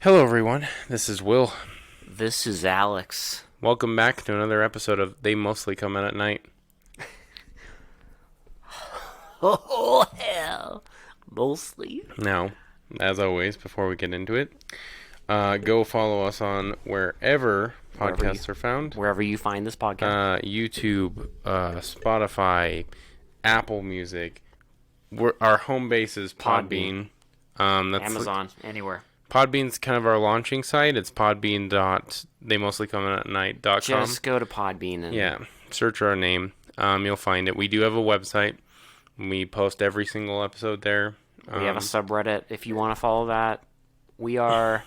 Hello, everyone. This is Will. This is Alex. Welcome back to another episode of They Mostly Come Out at Night. Oh, hell. Mostly. Now, as always, before we get into it, go follow us on wherever podcasts are found. Wherever you find this podcast. YouTube, Spotify, Apple Music. Our home base is Podbean. That's Amazon, anywhere. Podbean's kind of our launching site. It's podbean.theymostlycomeoutnight.com. Just go to Podbean. Yeah, search our name. You'll find it. We do have a website. We post every single episode there. We have a subreddit if you want to follow that. We are,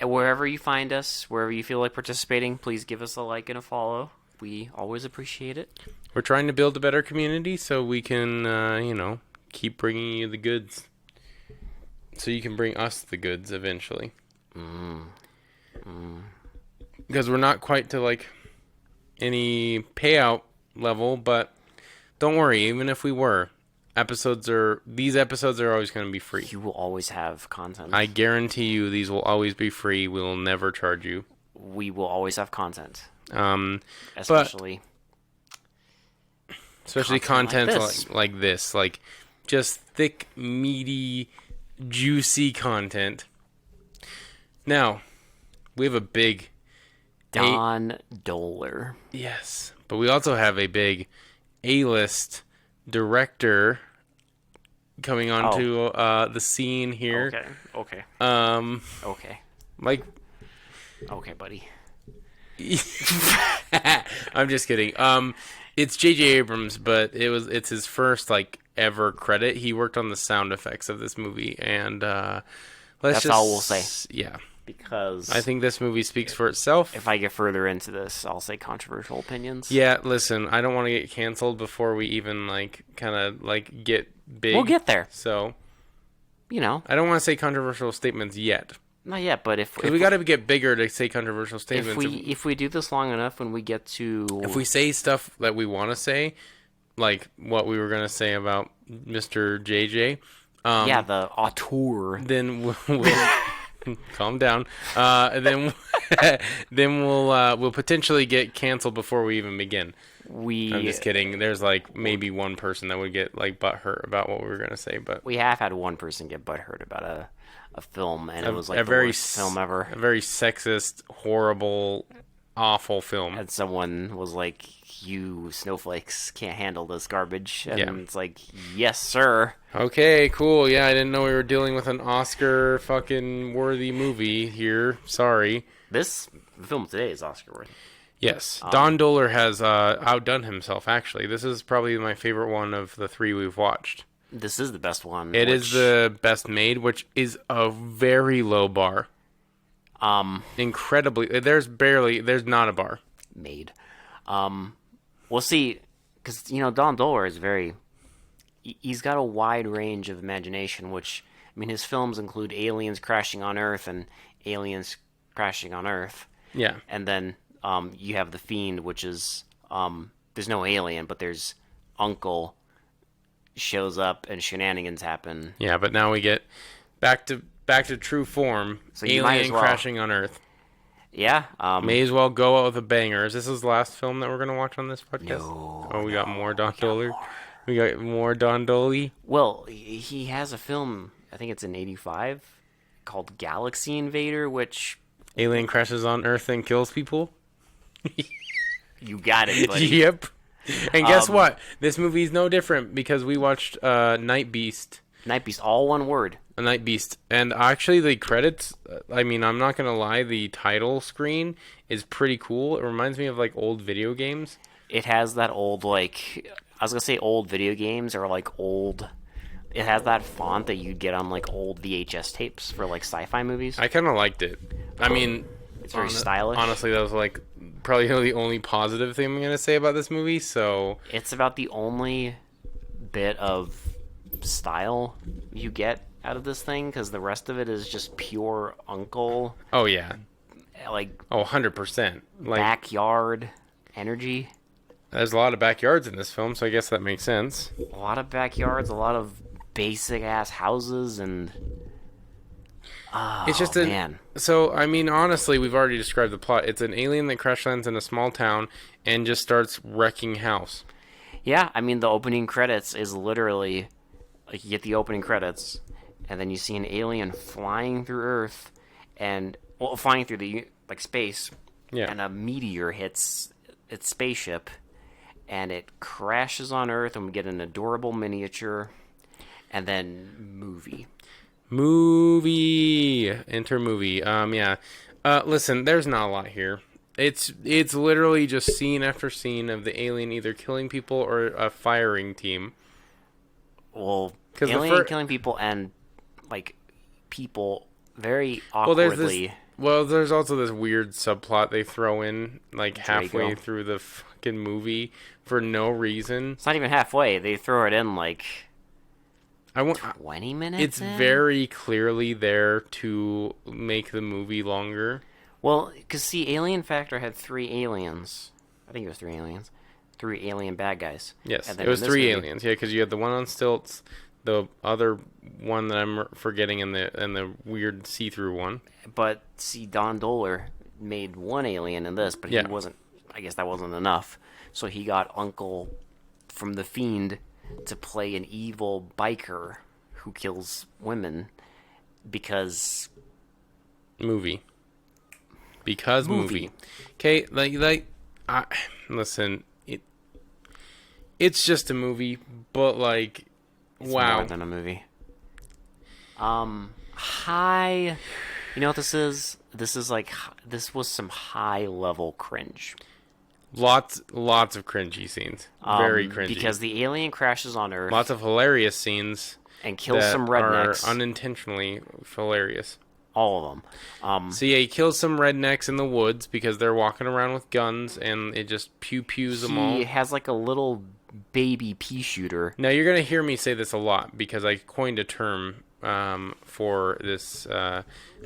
wherever you find us, wherever you feel like participating, please give us a like and a follow. We always appreciate it. We're trying to build a better community so we can, keep bringing you the goods. So you can bring us the goods eventually. Because we're not quite to, any payout level, but don't worry, even if we were, these episodes are always going to be free. You will always have content. I guarantee you these will always be free. We will never charge you. We will always have content. Especially content like this. Like, just thick, meaty, juicy content. Now, we have a big Don Dolar. Yes, but we also have a big A-list director coming onto the scene here. Okay. Okay. Okay, buddy. I'm just kidding. It's J.J. Abrams, but it's his first ever credit. He worked on the sound effects of this movie, and that's all we'll say. Yeah, because I think this movie speaks for itself. If I get further into this, I'll say controversial opinions. Yeah, listen, I don't want to get canceled before we even get big. We'll get there. So, I don't want to say controversial statements yet. Not yet, but if we got to get bigger to say controversial statements. If we do this long enough, when we get to, if we say stuff that we want to say, like what we were gonna say about Mr. JJ, the auteur, then we'll calm down. Then we'll potentially get canceled before we even begin. I'm just kidding. There's maybe one person that would get butthurt about what we were gonna say, but we have had one person get butthurt about a film, and it was the very worst film ever. A very sexist, horrible, awful film. And someone was like, "You snowflakes can't handle this garbage," and it's like, "Yes, sir." Okay, cool. Yeah, I didn't know we were dealing with an Oscar fucking worthy movie here. Sorry. The film today is Oscar worthy. Yes, Don Dolar has outdone himself. Actually, this is probably my favorite one of the three we've watched. This is the best one. It is the best made, which is a very low bar. Incredibly, there's not a bar made. We'll see, because Don Dolar is he's got a wide range of imagination. Which, his films include aliens crashing on Earth and aliens crashing on Earth. Yeah, and then you have The Fiend, which is there's no alien, but there's Uncle shows up and shenanigans happen. Yeah, but now we get back to true form. So alien crashing on Earth. Yeah. May as well go out with a banger. Is this his last film that we're going to watch on this podcast? No. We got more Don Dolar? We got more Don Dolly? Well, he has a film, I think it's in 1985, called Galaxy Invader, which... Alien crashes on Earth and kills people? You got it, buddy. Yep. And guess what? This movie's no different because we watched Nightbeast. Nightbeast, all one word. A Nightbeast. And actually the credits, I'm not going to lie, the title screen is pretty cool. It reminds me of old video games. It has that old I was going to say old video games or old... It has that font that you'd get on old VHS tapes for sci-fi movies. I kind of liked it. It's very stylish. Honestly, that was probably the only positive thing I'm going to say about this movie. So it's about the only bit of style you get out of this thing, because the rest of it is just pure Uncle. Oh yeah. 100%. Backyard energy. There's a lot of backyards in this film, so I guess that makes sense. A lot of backyards, a lot of basic ass houses, and Oh, It's just man. So, I mean, honestly, we've already described the plot. It's an alien that crash lands in a small town and just starts wrecking house. Yeah, I mean, the opening credits is literally, like, you get the opening credits, and then you see an alien flying through Earth, and, well, flying through the, like, space, Yeah. and a meteor hits its spaceship, and it crashes on Earth, and we get an adorable miniature, and then movie. Enter movie. Yeah. Listen, there's not a lot here. It's literally just scene after scene of the alien either killing people or a firing team. Well, alien killing people and, like, people very awkwardly. There's also this weird subplot they throw in, like, halfway Drago. through the fucking movie for no reason. It's not even halfway. They throw it in, like, 20 minutes It's in? very clearly there to make the movie longer. Well, because, see, Alien Factor had 3 aliens. I think it was 3 aliens. 3 alien bad guys. Yes, And then it was in this 3 movie- aliens. Yeah, because you had the one on stilts, the other one that I'm forgetting, and the weird see-through one. But, see, Don Dolar made 1 alien in this, but Yeah. he wasn't... I guess that wasn't enough. So he got Uncle from The Fiend to play an evil biker who kills women because... Movie. Because movie. Okay, listen, it's just a movie, but, like, It's wow. more than a movie. High... You know what this is? This is like... This was some high-level cringe. Lots of cringy scenes. Very cringy. Because the alien crashes on Earth Lots of hilarious scenes and kills that some rednecks. are unintentionally hilarious. All of them. So yeah, he kills some rednecks in the woods because they're walking around with guns, and it just pews them all. He has like a little baby pea shooter. Now you're gonna hear me say this a lot because I coined a term for this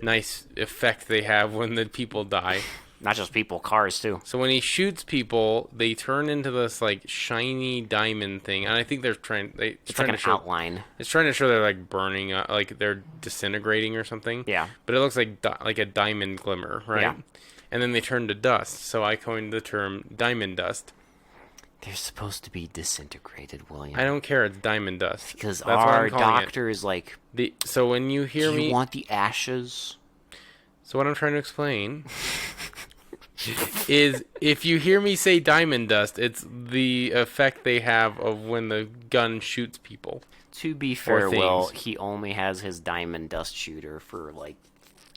nice effect they have when the people die. Not just people, cars too. So when he shoots people, they turn into this like shiny diamond thing, and I think they're trying. It's like an outline. It's trying to show they're like burning, like they're disintegrating or something. Yeah. But it looks like like a diamond glimmer, right? Yeah. And then they turn to dust. So I coined the term diamond dust. They're supposed to be disintegrated, William. I don't care. It's diamond dust. Because That's what our I'm calling doctor is like, So when you hear do me, you want the ashes? so what I'm trying to explain is if you hear me say diamond dust, it's the effect they have of when the gun shoots people. To be fair, things. Will, he only has his diamond dust shooter for like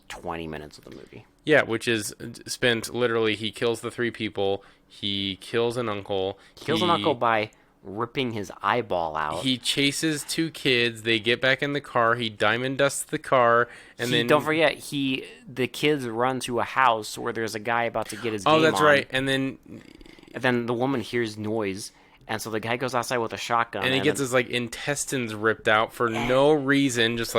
20 minutes of the movie. Yeah, which is spent literally. He kills the 3 people. He kills an uncle. Kills an uncle by ripping his eyeball out. He chases 2 kids. They get back in the car. He diamond dusts the car, and then don't forget the kids run to a house where there's a guy about to get his game oh, that's on. right. And then The woman hears noise, and so the guy goes outside with a shotgun. he gets his like intestines ripped out for no reason, just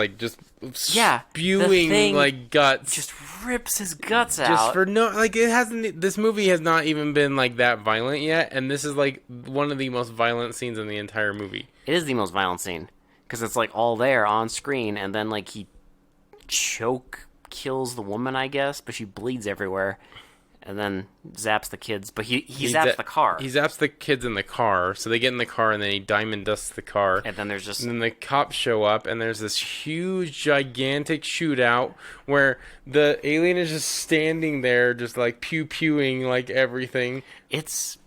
spewing thing like guts. just rips his guts out. Just for no, like it hasn't. This movie has not even been like that violent yet, and this is like one of the most violent scenes in the entire movie. It is the most violent scene because it's like all there on screen, and then like he kills the woman, I guess, but she bleeds everywhere, and then zaps the kids. But he zaps the car. He zaps the kids in the car, so they get in the car, and then he diamond dusts the car. And then there's just... And then the cops show up, and there's this huge, gigantic shootout where the alien is just standing there, just like pew-pewing like everything. It's...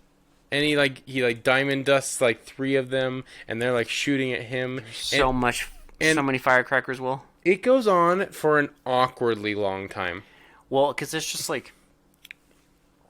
And he diamond dusts like 3 of them, and they're like shooting at him. So many firecrackers, Will. It goes on for an awkwardly long time. Well, because it's just like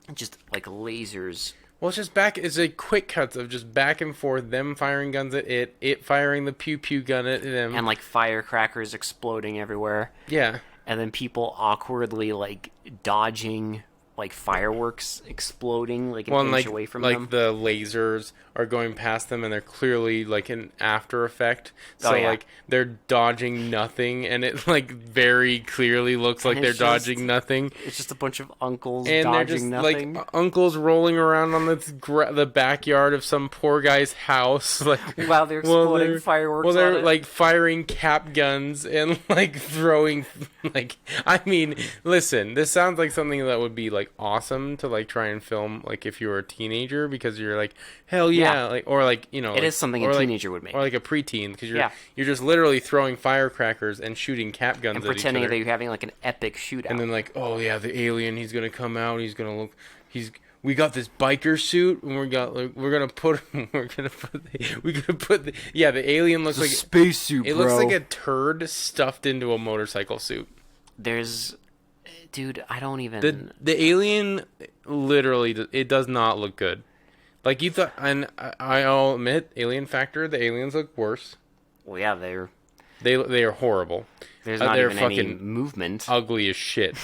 lasers. Well, it's a quick cuts of just back and forth, them firing guns at it firing the pew-pew gun at them. And like firecrackers exploding everywhere. Yeah. And then people awkwardly like dodging like fireworks exploding like an Well, inch away from them. Like the lasers are going past them, and they're clearly like an after effect. So like they're dodging nothing, and it like very clearly looks like they're dodging nothing. It's just a bunch of uncles and dodging they're just nothing. Like uncles rolling around on the backyard of some poor guy's house, like while they're exploding fireworks. Well, they're like firing cap guns and like throwing like. I mean, listen, this sounds like something that would be like awesome to like try and film like if you were a teenager, because you're like, hell yeah. Like, or like, you know, it is something a teenager would make, or like a preteen, because you're just literally throwing firecrackers and shooting cap guns and at pretending each other. that you're having like an epic shootout, and then like, oh yeah, the alien, he's gonna come out, we got this biker suit, and we're gonna put the alien looks like a spacesuit. It looks like a turd stuffed into a motorcycle suit. Dude, I don't even. The alien literally, it does not look good. Like you thought, and I'll admit, Alien Factor, the aliens look worse. Well, yeah, they are horrible. There's not even any movement. Ugly as shit.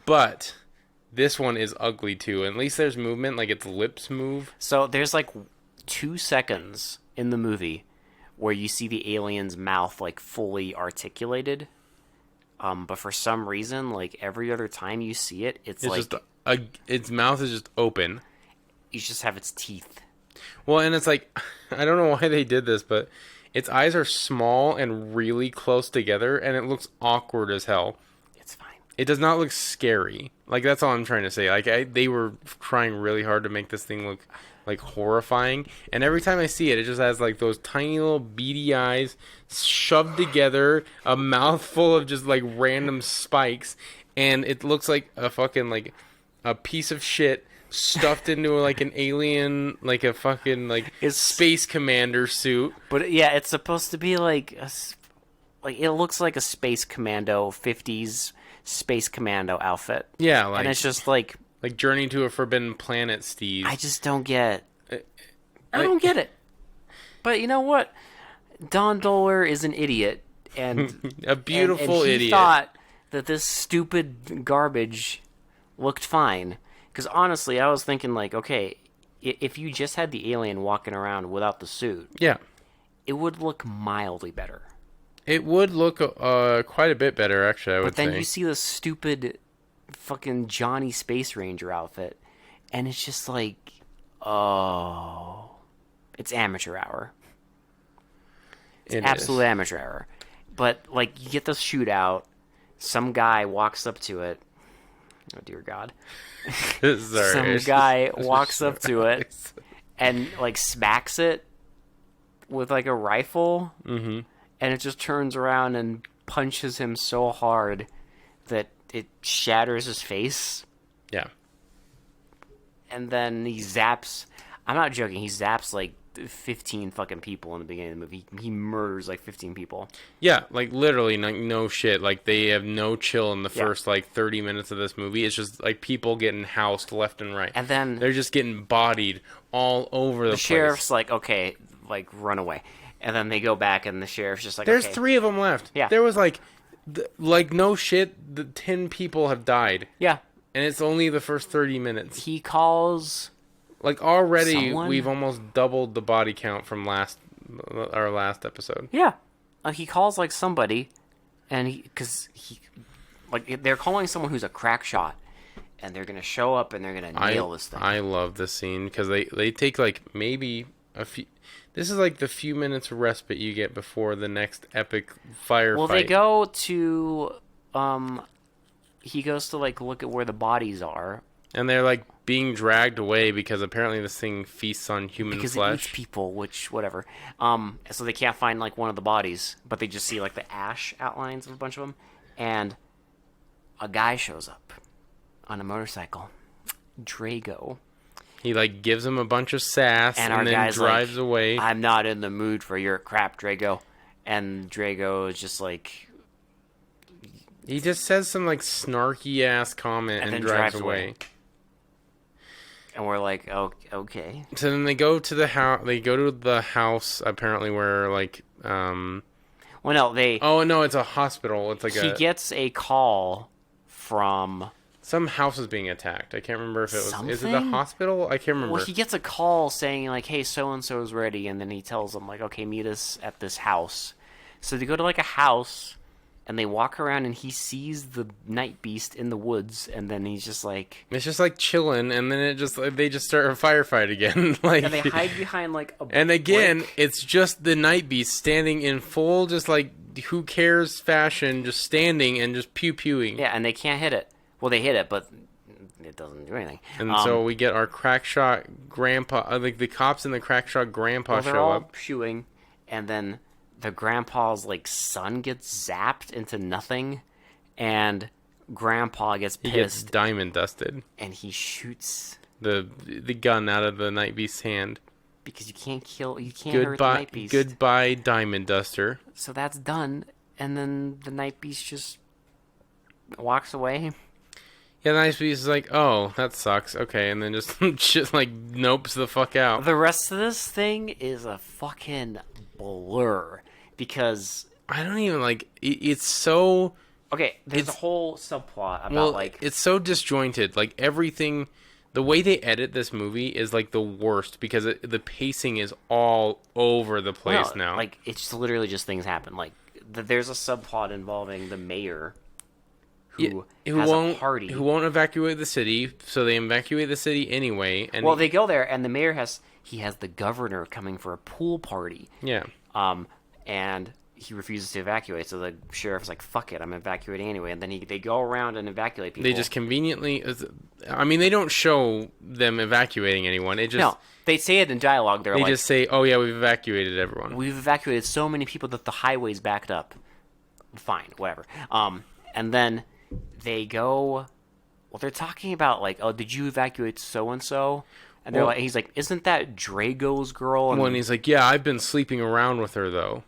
But this one is ugly too. At least there's movement, like its lips move. So there's like 2 seconds in the movie where you see the alien's mouth like fully articulated. But for some reason, like every other time you see it, it's like just its mouth is just open. You just have its teeth. Well, and it's like, I don't know why they did this, but its eyes are small and really close together, and it looks awkward as hell. It's fine. It does not look scary. Like, that's all I'm trying to say. Like, they were trying really hard to make this thing look like horrifying, and every time I see it, it just has like those tiny little beady eyes shoved together, a mouthful of just like random spikes, and it looks like a fucking like a piece of shit stuffed into like an alien, like a fucking like space commander suit. But yeah, it's supposed to be like it looks like a space commando 50s space commando outfit. Yeah, like, and it's just like Journey to a Forbidden Planet Steve. I just don't get. I don't get it. But you know what? Don Dolar is an idiot, and a beautiful and he idiot. Thought that this stupid garbage looked fine. Because honestly, I was thinking like, okay, if you just had the alien walking around without the suit, yeah, it would look mildly better. It would look quite a bit better, actually. I would say. But then you see the stupid fucking Johnny Space Ranger outfit, and it's just like, oh, it's amateur hour. It's absolute amateur hour. But like, you get the shootout, some guy walks up to it. Oh dear God! Some guy walks up to it and like smacks it with like a rifle, and it just turns around and punches him so hard that it shatters his face. Yeah. And then he zaps. I'm not joking. He zaps like 15 fucking people in the beginning of the movie. He murders like 15 people. Yeah, like literally no shit. Like they have no chill in the first like 30 minutes of this movie. It's just like people getting housed left and right. And then they're just getting bodied all over the place. The sheriff's like, okay, like run away. And then they go back and the sheriff's just like, there's okay. 3 of them left. Yeah. There was like no shit, the 10 people have died. Yeah. And it's only the first 30 minutes. He calls... Like, already, we've almost doubled the body count from our last episode. Yeah. He calls, like, somebody, and they're calling someone who's a crack shot, and they're going to show up, and they're going to nail this thing. I love this scene, because they take, like, maybe a few... This is, like, the few minutes of respite you get before the next epic firefight. Well, they go to... he goes to, like, look at where the bodies are. And they're, like, being dragged away because apparently this thing feasts on human flesh. Because it eats people, which, whatever. So they can't find, like, one of the bodies, but they just see, like, the ash outlines of a bunch of them. And a guy shows up on a motorcycle. Drago. He, like, gives him a bunch of sass and then drives away. I'm not in the mood for your crap, Drago. And Drago is just, like... He just says some, like, snarky-ass comment and drives away. And we're like, oh, okay. So then they go to the house. They go to the house apparently where like. Well, no, they. Oh no, it's a hospital. It's like he gets a call from Some house is being attacked. I can't remember if it was... Something? Is it the hospital? I can't remember. Well, he gets a call saying, like, hey, so-and-so is ready, and then he tells them, like, okay, meet us at this house. So they go to, like, a house, and they walk around, and he sees the Nightbeast in the woods, and then he's just, like... It's just, like, chilling, and then they just start a firefight again. Like, and they hide behind, like, a and again, brick. it's just the Nightbeast standing in full, just, like, who cares fashion, just standing and just pew-pewing. Yeah, and they can't hit it. Well, they hit it, but it doesn't do anything. And so we get our crack shot grandpa, like the cops and the crack shot grandpa they're show all up. shooing, and then the grandpa's like son gets zapped into nothing, and grandpa gets pissed. He gets diamond dusted, and he shoots the gun out of the Nightbeast's hand. Because you can't hurt the Nightbeast. Goodbye, diamond duster. So that's done, and then the Nightbeast just walks away. Yeah, the Nightbeast is like, oh, that sucks. Okay, and then just like nopes the fuck out. The rest of this thing is a fucking blur because I don't even like. It's so okay. There's a whole subplot about it's so disjointed. Like everything, the way they edit this movie is like the worst because the pacing is all over the place now. Like it's just literally just things happen. Like there's a subplot involving the mayor. Who has a party. Who won't evacuate the city, so they evacuate the city anyway. And they go there, and the mayor has the governor coming for a pool party. Yeah. And he refuses to evacuate, so the sheriff's like, fuck it, I'm evacuating anyway. And then they go around and evacuate people. They just conveniently... I mean, they don't show them evacuating anyone. No, they say it in dialogue. They just say, oh yeah, we've evacuated everyone. We've evacuated so many people that the highway's backed up. Fine, whatever. And then... they go, well, they're talking about, like, oh, did you evacuate so-and-so? And they're he's like, isn't that Drago's girl? And he's like, yeah, I've been sleeping around with her, though.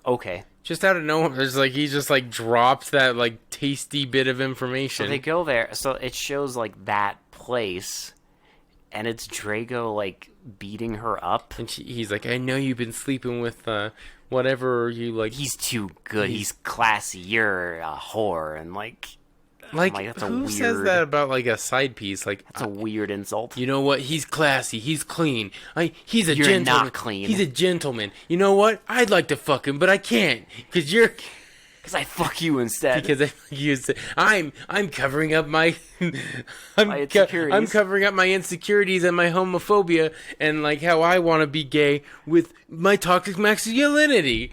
Okay. Just out of nowhere, he just, like, drops that, like, tasty bit of information. So they go there, so it shows, like, that place, and it's Drago, like, beating her up. And he's like, I know you've been sleeping with, whatever you, like... He's too good, he's classy, you're a whore, and, like... Like who says that about, like, a side piece? Like, that's a weird insult. You know what? He's classy. He's clean. He's a you're gentleman. Not clean. He's a gentleman. You know what? I'd like to fuck him, but I can't because you're. Because I fuck you instead. Because I fuck you instead. I'm covering up my. my insecurities. I'm covering up my insecurities and my homophobia and like how I want to be gay with my toxic masculinity.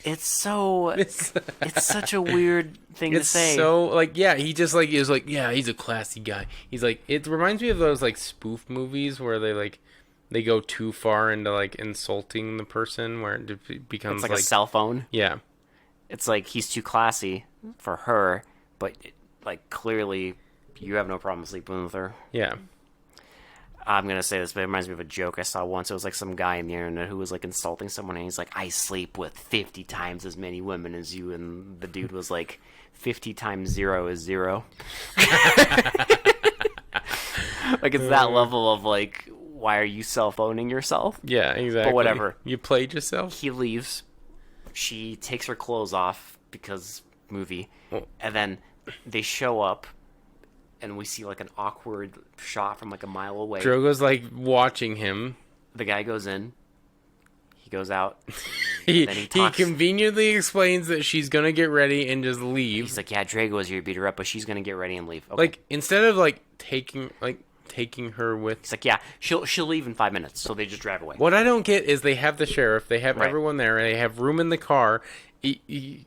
It's so... it's such a weird thing to say. It's so, like, yeah, he just, like, is like, yeah, he's a classy guy. He's like, it reminds me of those, like, spoof movies where they, like, they go too far into, like, insulting the person where it becomes, it's like a cell phone? Yeah. It's like, he's too classy for her, but, like, clearly you have no problem sleeping with her. Yeah. I'm going to say this, but it reminds me of a joke I saw once. It was like some guy in the internet who was like insulting someone, and he's like, I sleep with 50 times as many women as you, and the dude was like, 50 times 0 is 0. Like, it's that level of like, why are you self-owning yourself? Yeah, exactly. But whatever. You played yourself? He leaves. She takes her clothes off because movie, and then they show up. And we see, like, an awkward shot from, like, a mile away. Drogo's, like, watching him. The guy goes in. He goes out. he conveniently explains that she's going to get ready and just leave. He's like, yeah, Drago was here to beat her up, but she's going to get ready and leave. Okay. Like, instead of, like, taking her with... He's like, yeah, she'll leave in 5 minutes, so they just drive away. What I don't get is they have the sheriff, they have everyone there, and they have room in the car. She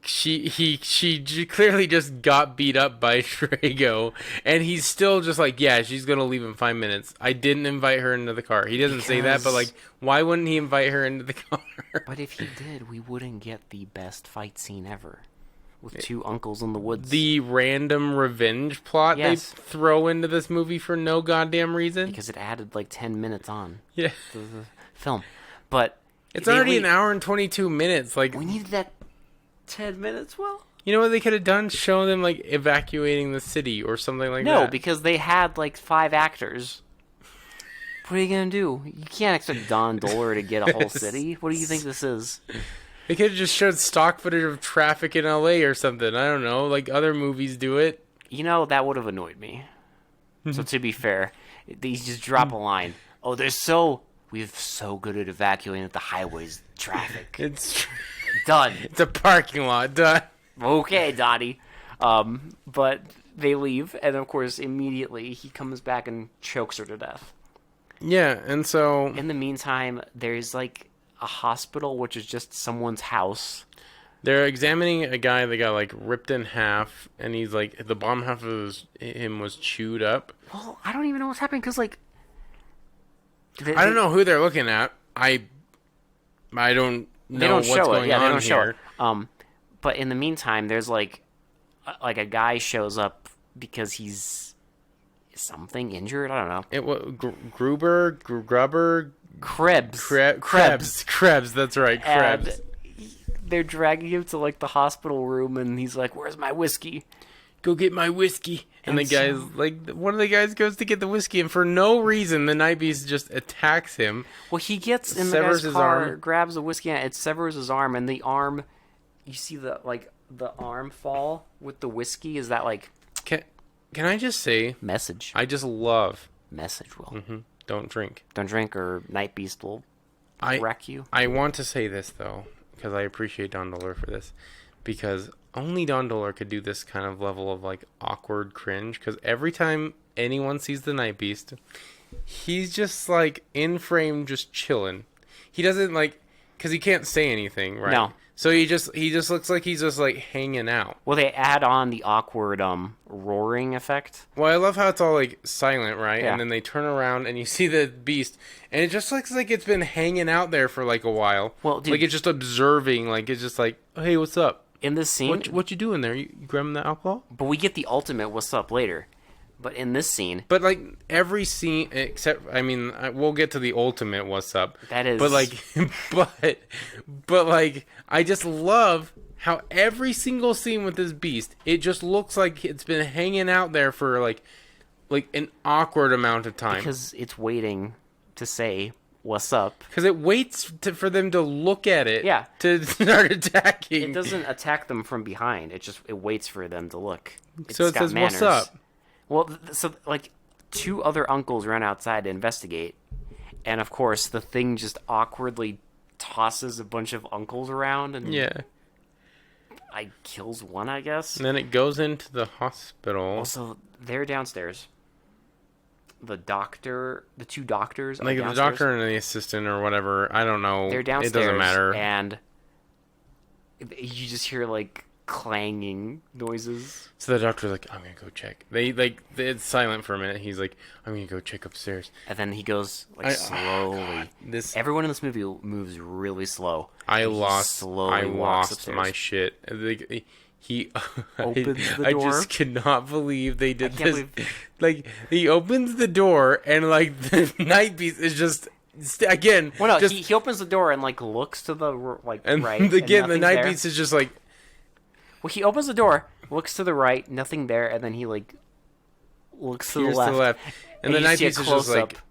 clearly just got beat up by Drago, and he's still just like, yeah, she's gonna leave in 5 minutes. I didn't invite her into the car. He doesn't say that, but like, why wouldn't he invite her into the car? But if he did, we wouldn't get the best fight scene ever. With two uncles in the woods. The random revenge plot they throw into this movie for no goddamn reason. Because it added like 10 minutes on the film. But it's already an hour and 22 minutes. Like, we needed that 10 minutes, well... You know what they could have done? Show them, like, evacuating the city or something like that. No, because they had, like, 5 actors. What are you going to do? You can't expect Don Dolar to get a whole city. What do you think this is? They could have just showed stock footage of traffic in LA or something. I don't know. Like, other movies do it. You know, that would have annoyed me. So to be fair, they just drop a line. Oh, we're so good at evacuating the highways traffic. It's Done. It's a parking lot. Done. Okay, Donnie. But they leave, and of course, immediately he comes back and chokes her to death. Yeah, and so In the meantime, there's like a hospital, which is just someone's house. they're examining a guy that got like ripped in half, and he's like the bottom half of him was chewed up. Well, I don't even know what's happening because like I don't know who they're looking at. I don't know what's going on here. But in the meantime, there's like a guy shows up because he's something injured. I don't know. It was Grubber, Krebs. That's right, Krebs. And they're dragging him to like the hospital room, and he's like, "Where's my whiskey? Go get my whiskey." And the guy's like, one of the guys goes to get the whiskey, and for no reason, the Nightbeast just attacks him. Well, he gets in the guy's car, grabs the whiskey, and it severs his arm, and the arm, you see the arm fall with the whiskey. Is that like? Can I just say message? I just love message. Will don't drink, or Nightbeast will wreck you. I want to say this though, because I appreciate Don Dolar for this, because only Don Dolar could do this kind of level of like awkward cringe. Because every time anyone sees the Nightbeast, he's just like in frame, just chilling. He doesn't like, because he can't say anything, right? No. So he just looks like he's just like hanging out. Well, they add on the awkward roaring effect. Well, I love how it's all like silent, right? Yeah. And then they turn around and you see the beast, and it just looks like it's been hanging out there for like a while. Well, dude, like it's just observing, like it's just like, oh, hey, what's up? In this scene, what you doing there? You grabbing the alcohol? But we get the ultimate "what's up" later. But in this scene, but like every scene except, I mean, we'll get to the ultimate "what's up." That is, but like, but like, I just love how every single scene with this beast, it just looks like it's been hanging out there for like an awkward amount of time because it's waiting to say "what's up." Because it waits for them to look at it. Yeah. To start attacking. It doesn't attack them from behind. It waits for them to look. So it says, manners. "What's up?" Well, so like 2 other uncles run outside to investigate, and of course the thing just awkwardly tosses a bunch of uncles around and kills one, I guess. And then it goes into the hospital. Well, so they're downstairs. The 2 doctors are like downstairs. The doctor and the assistant or whatever, I don't know. They're downstairs. It doesn't matter. And you just hear like clanging noises. So the doctor's like, "I'm gonna go check." It's silent for a minute. He's like, "I'm gonna go check upstairs." And then he goes slowly. Everyone in this movie moves really slow. I lost upstairs. my shit. He opens the door. I just cannot believe they did this. Like, he opens the door and like the Nightbeast is just again. Well, no, he opens the door and like looks to the right. And again, the Nightbeast is just like. Well, he opens the door, looks to the right, nothing there, and then he like looks to the left. And the Nightbeast is just like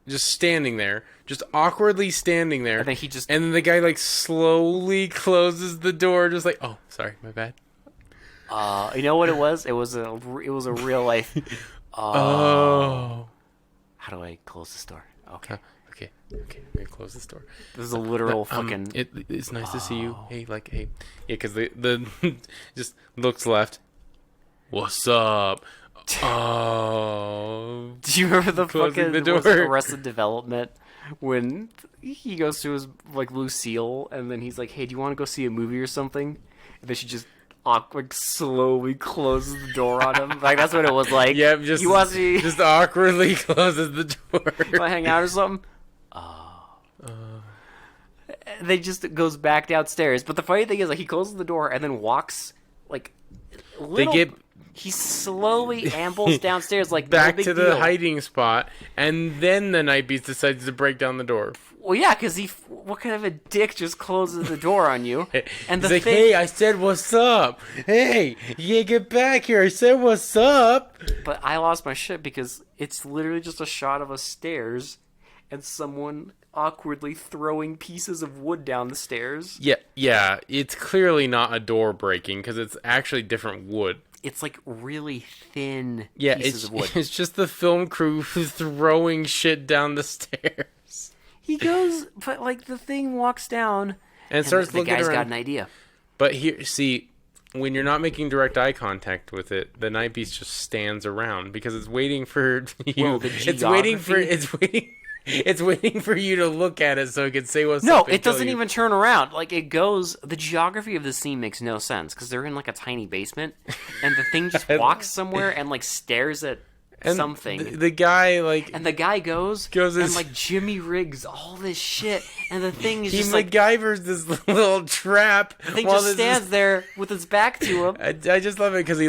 just standing there, just awkwardly standing there. And then and the guy like slowly closes the door, just like, "Oh, sorry, my bad." You know what it was? It was a real life. Oh. How do I close this door? Okay. Okay, I'm gonna close this door. This is a literal fucking. It's nice to see you. Hey, yeah, because the just looks left. "What's up?" Oh. Do you remember the fucking the door? Arrested Development when he goes to his like Lucille and then he's like, "Hey, do you want to go see a movie or something?" And then she just slowly closes the door on him. Like that's what it was like. Yeah, just awkwardly closes the door. Want to hang out or something? They just goes back downstairs. But the funny thing is, like, he closes the door and then walks like. He slowly ambles downstairs, like back no big to the deal. hiding spot, and then the Nightbeast decides to break down the door. Well, yeah, because what kind of a dick just closes the door on you? And he's like, "Hey, I said what's up. Hey, you get back here. I said what's up." But I lost my shit because it's literally just a shot of a stairs and someone awkwardly throwing pieces of wood down the stairs. Yeah, it's clearly not a door breaking because it's actually different wood. it's like really thin Yeah, pieces of wood. It's just the film crew throwing shit down the stairs. He goes, but like the thing walks down, and starts looking around. The guy's got an idea. But here, see, when you're not making direct eye contact with it, the Nightbeast just stands around because it's waiting for you. Well, It's waiting for you to look at it so it can say what's up. No, it doesn't even turn around. Like, it goes... The geography of the scene makes no sense, because they're in, like, a tiny basement, and the thing just walks somewhere and, like, stares at something. The guy, like... And the guy goes and, like, Jimmy rigs all this shit, and the thing is just, like... He MacGyvers this little trap. The thing just stands there with its back to him. I just love it, because he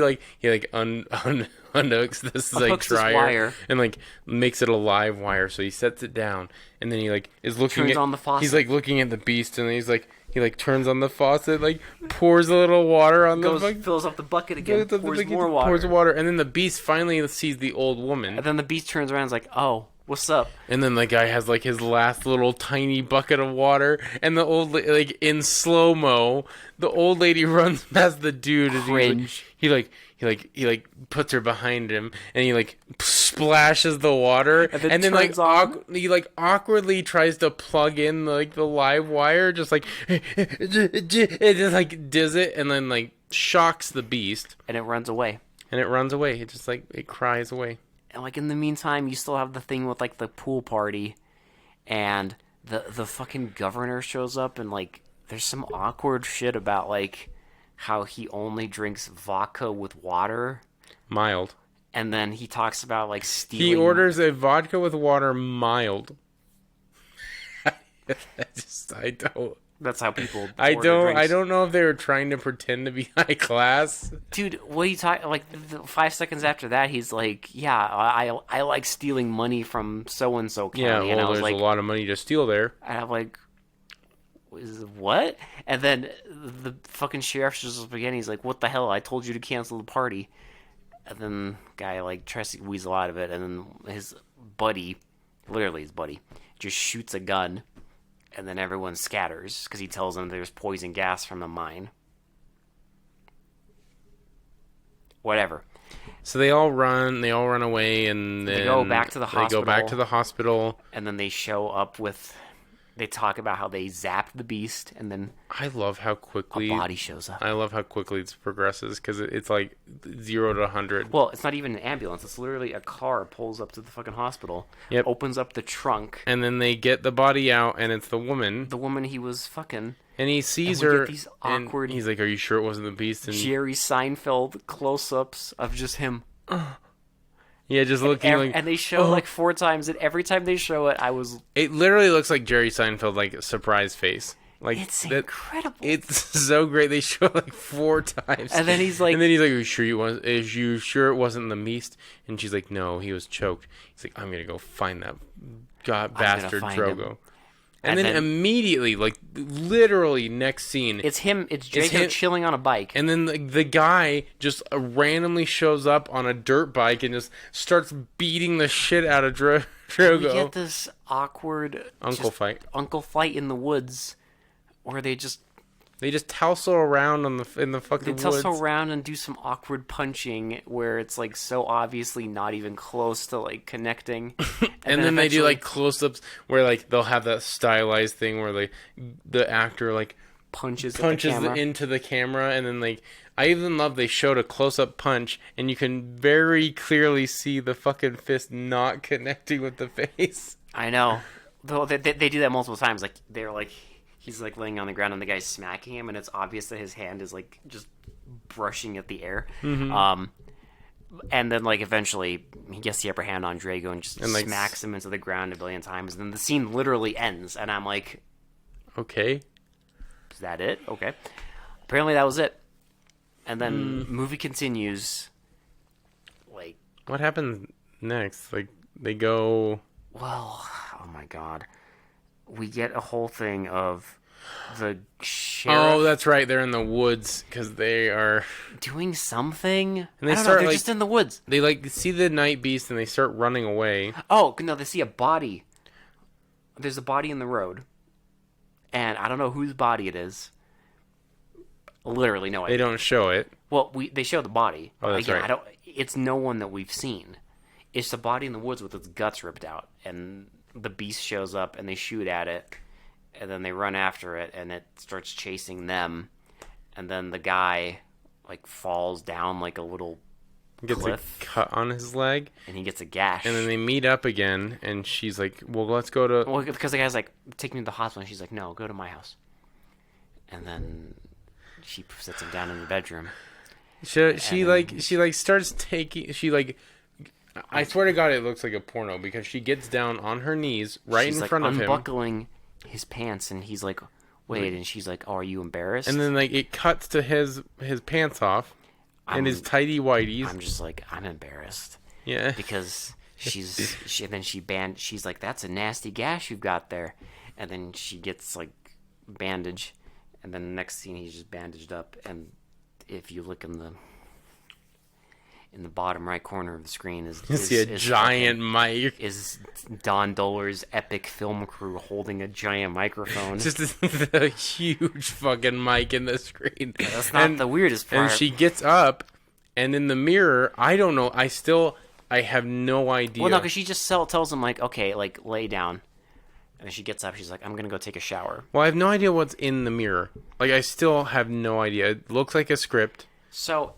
unhooks this like dryer and like makes it a live wire, so he sets it down and then he like is looking turns on the faucet. He's like looking at the beast and he's like he turns on the faucet, like pours a little water on fills up the bucket again, pours more water, and then the beast finally sees the old woman, and then the beast turns around and is like, oh, what's up? And then the guy has like his last little tiny bucket of water, and the old like in slow mo, the old lady runs past the dude and he puts her behind him and he like splashes the water and then like he like awkwardly tries to plug in like the live wire, just like it just like does it and then like shocks the beast and it runs away. It just like it cries away. And like in the meantime, you still have the thing with like the pool party, and the fucking governor shows up, and like there's some awkward shit about like how he only drinks vodka with water. Mild. And then he talks about like stealing. He orders a vodka with water mild. I don't. That's how people. I don't know if they were trying to pretend to be high class. Dude, what are you talking? Like 5 seconds after that, he's like, "Yeah, I like stealing money from so and so county." Yeah, well, and I was there's like, a lot of money to steal there. And I'm like, what? And then the fucking sheriff shows up again. He's like, "What the hell? I told you to cancel the party." And then guy like tries to weasel out of it, and then his buddy, literally his buddy, just shoots a gun. And then everyone scatters because he tells them there's poison gas from the mine. Whatever. So they all run away, and then they go back to the hospital. And then they show up with. They talk about how they zapped the beast, and then I love how quickly a body shows up. I love how quickly this progresses because it's like 0 to 100. Well, it's not even an ambulance; it's literally a car pulls up to the fucking hospital. Yep. Opens up the trunk, and then they get the body out, and it's the woman. The woman he was fucking. And he sees her. Get these awkward. And he's like, "Are you sure it wasn't the beast?" And Jerry Seinfeld close-ups of just him. Yeah, just looking like... And they show like 4 times, and every time they show it, I was... It literally looks like Jerry Seinfeld, like, a surprise face. Like it's incredible. It's so great. They show it like 4 times. And then he's like... Are you sure it wasn't the beast? And she's like, no, he was choked. He's like, I'm going to go find that bastard Drago. And then immediately, like, literally next scene... It's Drago chilling on a bike. And then the guy just randomly shows up on a dirt bike and just starts beating the shit out of Drago. We get this awkward... Uncle fight in the woods where they just tussle around in the fucking woods. They tussle around and do some awkward punching where it's like so obviously not even close to like connecting. And then they do like close-ups where like they'll have that stylized thing where like the actor like punches into the camera, and then like I even love they showed a close-up punch and you can very clearly see the fucking fist not connecting with the face. I know. Though they do that multiple times. Like they're like. He's, like, laying on the ground, and the guy's smacking him, and it's obvious that his hand is, like, just brushing at the air. Mm-hmm. And then, like, eventually he gets the upper hand on Drago and just smacks him into the ground a billion times. And then the scene literally ends, and I'm like... Okay. Is that it? Okay. Apparently that was it. And then movie continues. Like... What happens next? Like, they go... Well, oh my god. We get a whole thing of the sheriff... Oh, that's right. They're in the woods because they are... doing something? And they they're just in the woods. They, like, see the Nightbeast and they start running away. Oh, no, they see a body. There's a body in the road. And I don't know whose body it is. Literally no idea. They don't show it. Well, they show the body. Oh, that's right. It's no one that we've seen. It's the body in the woods with its guts ripped out, and the beast shows up, and they shoot at it, and then they run after it, and it starts chasing them, and then the guy like falls down like a little cliff. A cut on his leg, and he gets a gash. And then they meet up again, and she's like, "Well, let's go to." Well, because the guy's like, "Take me to the hospital," and she's like, "No, go to my house." And then she sits him down in the bedroom. She starts taking. I swear to God, it looks like a porno because she gets down on her knees in front of him, unbuckling his pants, and he's like, "Wait," and she's like, "Oh, are you embarrassed?" And then it cuts to his pants off. And his tighty whities. I'm just like, I'm embarrassed. Yeah. Because she's like, "That's a nasty gash you've got there." And then she gets like bandage, and then the next scene he's just bandaged up. And if you look in the bottom right corner of the screen is giant mic. Is Don Dolar's epic film crew holding a giant microphone. Just a huge fucking mic in the screen. Yeah, that's not the weirdest part. And she gets up, and in the mirror, I don't know. I have no idea. Well, no, because she just tells him, like, okay, like, lay down. And then she gets up. She's like, I'm going to go take a shower. Well, I have no idea what's in the mirror. Like, I still have no idea. It looks like a script. So,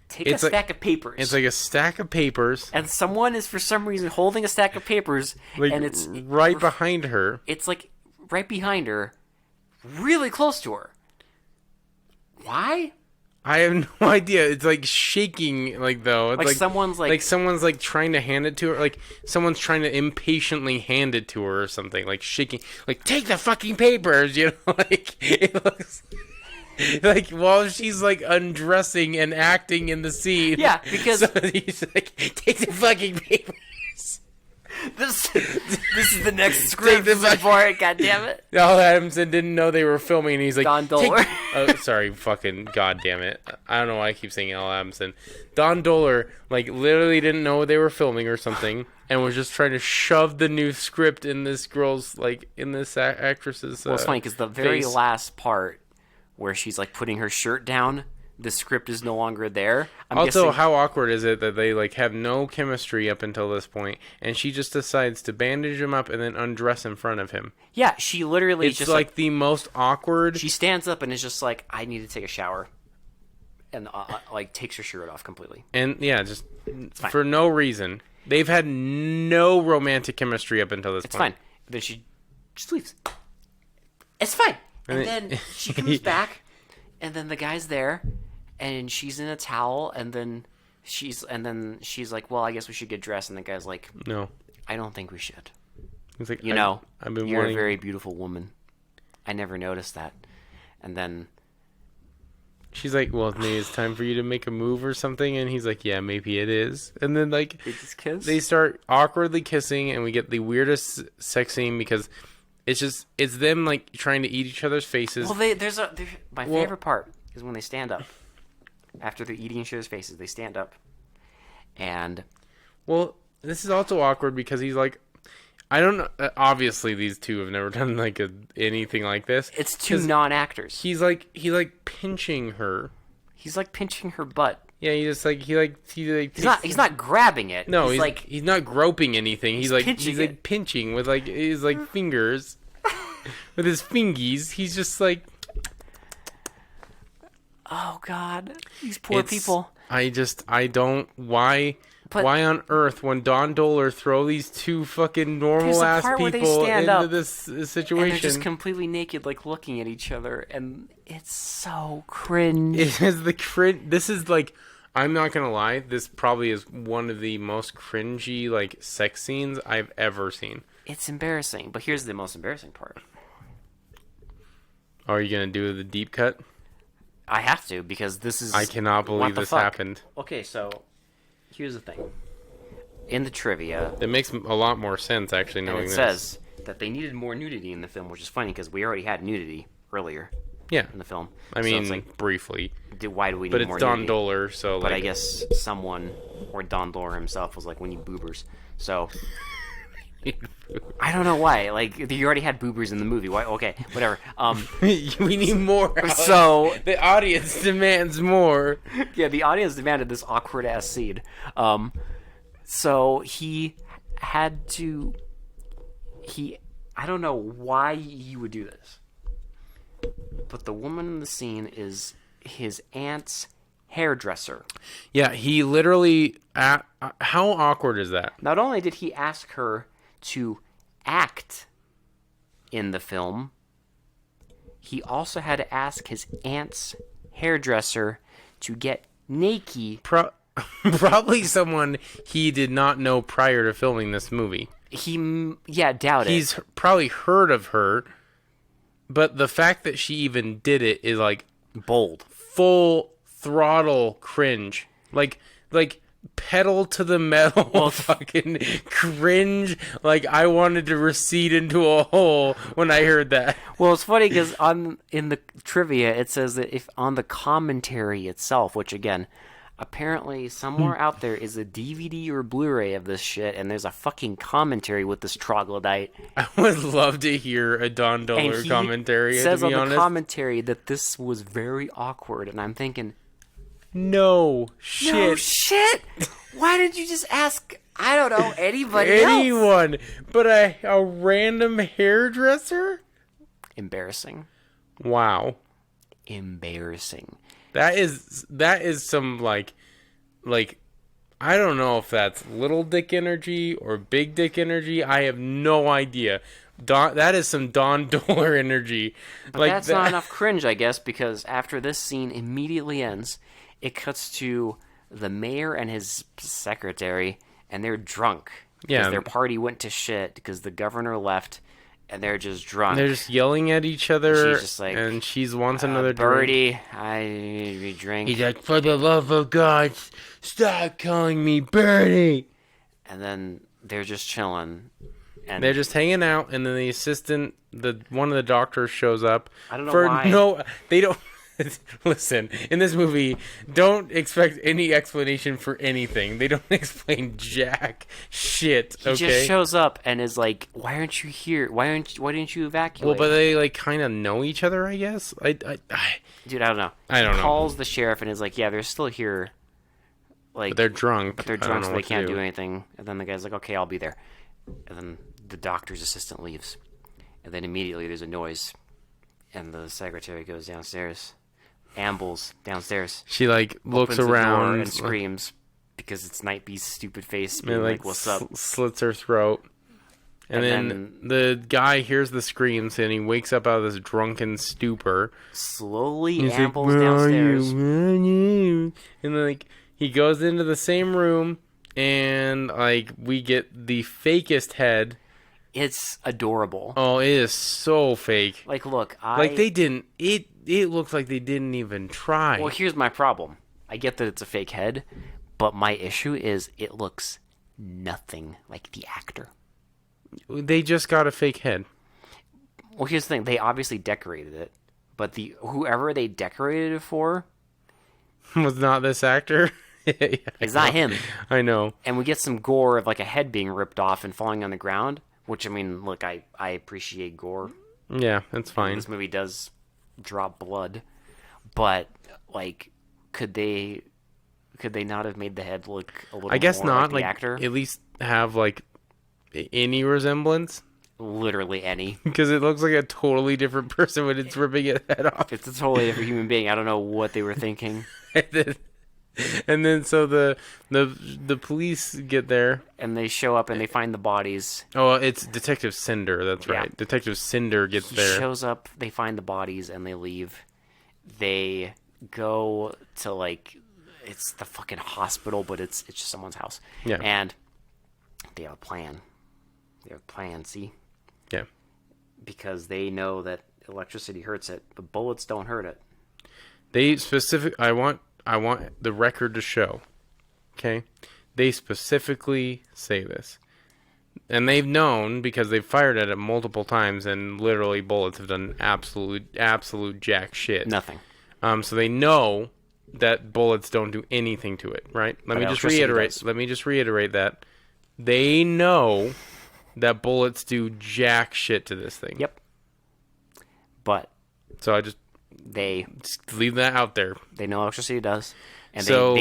Take a stack of papers. It's like a stack of papers. And someone is, for some reason, holding a stack of papers. Like, and it's right behind her. It's, like, right behind her. Really close to her. Why? I have no idea. It's, like, shaking, like, though. It's like someone's, like... Like, someone's, like, trying to hand it to her. Like, someone's trying to impatiently hand it to her or something. Like, shaking. Like, take the fucking papers, you know? Like, it looks... Like, while she's, like, undressing and acting in the scene. Yeah, because... So he's like, take the fucking papers. This is the next script for it, goddammit. Adamson didn't know they were filming, and he's like... Don Dolar. Oh, sorry, fucking goddammit. I don't know why I keep saying Al Adamson. Don Dolar, like, literally didn't know they were filming or something, and was just trying to shove the new script in this girl's, like, in this actress's Well, it's funny, because the very face. last part... where she's like putting her shirt down, the script is no longer there. How awkward is it that they like have no chemistry up until this point, and she just decides to bandage him up and then undress in front of him? Yeah, she literally it's just like the most awkward. She stands up and is just like, I need to take a shower, and like takes her shirt off completely. And yeah, just for no reason. They've had no romantic chemistry up until this point. It's fine. Then she just leaves. It's fine. And then she comes back, and then the guy's there, and she's in a towel, and then she's like, well, I guess we should get dressed. And the guy's like, no, I don't think we should. He's like, you're a very beautiful woman. I never noticed that. And then she's like, well, maybe it's time for you to make a move or something. And he's like, yeah, maybe it is. And then like they just kiss. They start awkwardly kissing, and we get the weirdest sex scene because it's them like trying to eat each other's faces. Well, my favorite part is when they stand up. After they're eating each other's faces, they stand up. And well, this is also awkward because he's like, I don't know. Obviously, these two have never done like anything like this. It's two non-actors. He's pinching her. He's like pinching her butt. Yeah, he's not grabbing it. No, he's not groping anything. He's pinching with like his like fingers, with his fingies. He's just like, oh God, these poor people. I don't. Why on earth, when Don Dolar throw these two fucking normal ass people into this situation, and they're just completely naked, like looking at each other, and it's so cringe. It is the cringe. This is like, I'm not gonna lie, this probably is one of the most cringy like sex scenes I've ever seen. It's embarrassing, but here's the most embarrassing part. Are you gonna do the deep cut? I have to, because this is... I cannot believe this happened. Okay, so here's the thing. In the trivia... It makes a lot more sense, actually, knowing this. It says that they needed more nudity in the film, which is funny, because we already had nudity earlier in the film. I mean, like, briefly. Why do we need more nudity? But it's Don Dolar, so... But I guess someone, or Don Dolar himself, was like, we need boobers. So... I don't know why. Like, you already had boobers in the movie. Why? Okay, whatever. We need more. So the audience demands more. Yeah, the audience demanded this awkward ass scene. So he had to. I don't know why he would do this, but the woman in the scene is his aunt's hairdresser. Yeah, he literally. How awkward is that? Not only did he ask her to act in the film, he also had to ask his aunt's hairdresser to get naked. Probably someone he did not know prior to filming this movie. Doubt it. He's probably heard of her, but the fact that she even did it is like bold, full throttle cringe, like pedal to the metal, fucking cringe. Like I wanted to recede into a hole when I heard that. Well, it's funny because in the trivia it says that if on the commentary itself, which again, apparently somewhere out there is a DVD or Blu-ray of this shit, and there's a fucking commentary with this troglodyte. I would love to hear a Don Dolar commentary. It says to be on honest. The commentary that this was very awkward, and I'm thinking, no shit. Why did you just ask? I don't know, anyone, but a random hairdresser? Embarrassing. Wow. Embarrassing. That is some like I don't know if that's little dick energy or big dick energy. I have no idea. That is some Don Dolar energy. But that's not enough cringe, I guess, because after this scene immediately ends, it cuts to the mayor and his secretary, and they're drunk. Because their party went to shit because the governor left, and they're just drunk. They're just yelling at each other, she's just like, and she wants another Birdie, drink. I need a drink. He's like, for the love of God, stop calling me Birdie. And then they're just chilling. And they're just hanging out, and then the assistant, one of the doctors shows up. I don't know why. No, they don't. Listen, in this movie, don't expect any explanation for anything. They don't explain jack shit. He just shows up and is like, "Why aren't you here? Why didn't you evacuate?" Well, but they like kind of know each other, I guess. Dude, I don't know. He calls the sheriff and is like, "Yeah, they're still here. Like, but they're drunk. But they're drunk, so they can't do anything." And then the guy's like, "Okay, I'll be there." And then the doctor's assistant leaves, and then immediately there's a noise, and the secretary goes downstairs. Ambles downstairs. She like looks around and screams because it's Nightbeast's stupid face being and, like, "What's up?" Slits her throat, and then the guy hears the screams and he wakes up out of this drunken stupor. Slowly ambles downstairs, and then like he goes into the same room and like we get the fakest head. It's adorable. Oh, it is so fake. Like, look, they didn't. It looks like they didn't even try. Well, here's my problem. I get that it's a fake head, but my issue is it looks nothing like the actor. They just got a fake head. Well, here's the thing. They obviously decorated it, but whoever they decorated it for was not this actor. It's not him. I know. And we get some gore of like a head being ripped off and falling on the ground. Which, I mean, look, I appreciate gore. Yeah, that's fine. This movie does drop blood. But, like, could they not have made the head look a little more like the actor? At least have, like, any resemblance? Literally any. Because it looks like a totally different person when it's ripping its head off. It's a totally different human being. I don't know what they were thinking. And then so the police get there and they show up and they find the bodies. Oh, it's Detective Cinder. That's right. Yeah. Detective Cinder gets there. He shows up. They find the bodies and they leave. They go to like it's the fucking hospital, but it's just someone's house. Yeah. And they have a plan. They have a plan. See. Yeah. Because they know that electricity hurts it, but bullets don't hurt it. I want the record to show, okay? They specifically say this. And they've known because they've fired at it multiple times and literally bullets have done absolute jack shit. Nothing. So they know that bullets don't do anything to it, right? Let me just reiterate that. They know that bullets do jack shit to this thing. Yep. But so I just leave that out there. They know electricity does, and so,